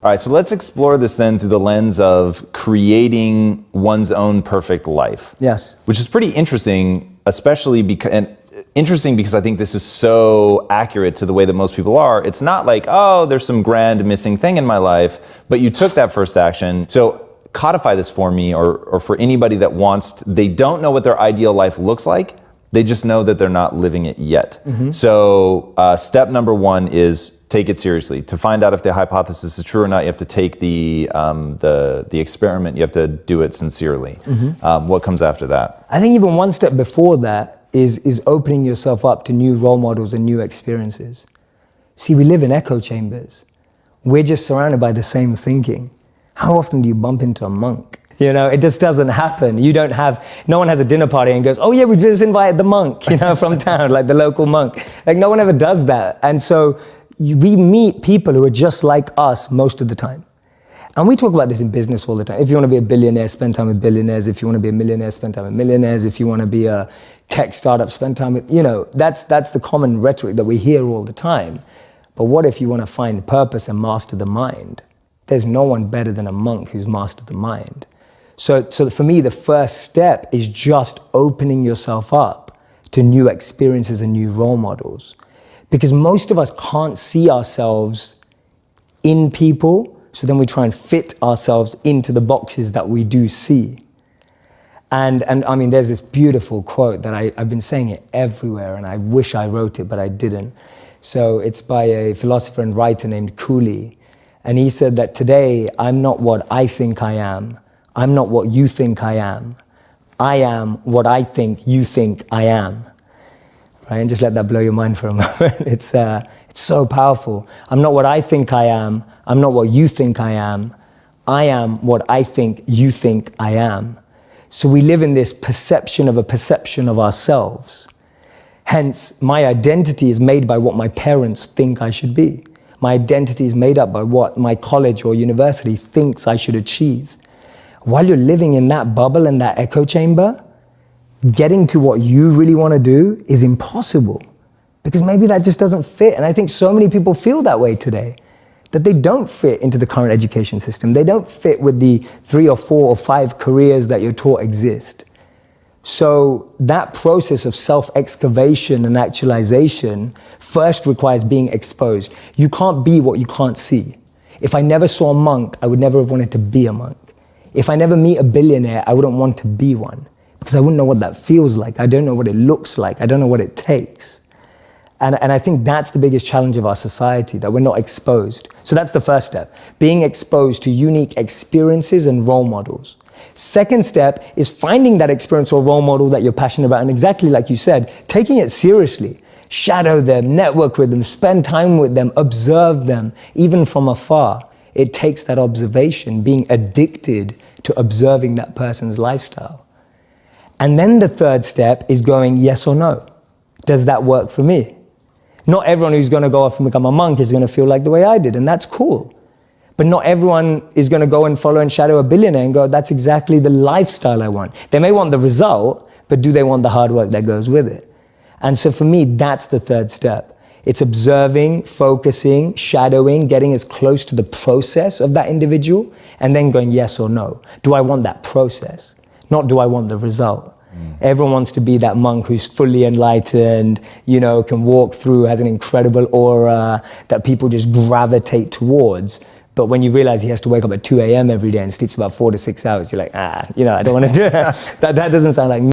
All right, so let's explore this then through the lens of creating one's own perfect life. Yes. Which is pretty interesting, especially because I think this is so accurate to the way that most people are. It's not like, oh, there's some grand missing thing in my life, but you took that first action. So codify this for me, or for anybody that they don't know what their ideal life looks like. They just know that they're not living it yet. Mm-hmm. So step number one is take it seriously. To find out if the hypothesis is true or not, you have to take the experiment. You have to do it sincerely. Mm-hmm. What comes after that? I think even one step before that is opening yourself up to new role models and new experiences. See, we live in echo chambers. We're just surrounded by the same thinking. How often do you bump into a monk? You know, it just doesn't happen. No one has a dinner party and goes, oh yeah, we just invited the monk, from town, like the local monk. Like no one ever does that. And so we meet people who are just like us most of the time. And we talk about this in business all the time. If you want to be a billionaire, spend time with billionaires. If you want to be a millionaire, spend time with millionaires. If you want to be a tech startup, spend time with, that's the common rhetoric that we hear all the time. But what if you want to find purpose and master the mind? There's no one better than a monk who's mastered the mind. So for me, the first step is just opening yourself up to new experiences and new role models. Because most of us can't see ourselves in people, so then we try and fit ourselves into the boxes that we do see. And I mean, there's this beautiful quote that I've been saying it everywhere, and I wish I wrote it, but I didn't. So it's by a philosopher and writer named Cooley. And he said that today, I'm not what I think I am. I'm not what you think I am. I am what I think you think I am. Right? And just let that blow your mind for a moment. It's so powerful. I'm not what I think I am. I'm not what you think I am. I am what I think you think I am. So we live in this perception of a perception of ourselves. Hence, my identity is made by what my parents think I should be. My identity is made up by what my college or university thinks I should achieve. While you're living in that bubble and that echo chamber, getting to what you really want to do is impossible, because maybe that just doesn't fit. And I think so many people feel that way today, that they don't fit into the current education system. They don't fit with the 3 or 4 or 5 careers that you're taught exist. So that process of self-excavation and actualization first requires being exposed. You can't be what you can't see. If I never saw a monk, I would never have wanted to be a monk. If I never meet a billionaire, I wouldn't want to be one, because I wouldn't know what that feels like. I don't know what it looks like. I don't know what it takes. And I think that's the biggest challenge of our society, that we're not exposed. So that's the first step, being exposed to unique experiences and role models. Second step is finding that experience or role model that you're passionate about, and exactly like you said, taking it seriously. Shadow them, network with them, spend time with them, observe them, even from afar. It takes that observation, being addicted to observing that person's lifestyle. And then the third step is going yes or no. Does that work for me? Not everyone who's going to go off and become a monk is going to feel like the way I did, and that's cool. But not everyone is going to go and follow and shadow a billionaire and go, that's exactly the lifestyle I want. They may want the result, but do they want the hard work that goes with it? And so for me, that's the third step. It's observing, focusing, shadowing, getting as close to the process of that individual, and then going yes or no. Do I want that process? Not do I want the result? Everyone wants to be that monk who's fully enlightened, can walk through, has an incredible aura that people just gravitate towards. But when you realize he has to wake up at 2 a.m. every day and sleeps about 4 to 6 hours, you're like, I don't want to do it. That doesn't sound like me.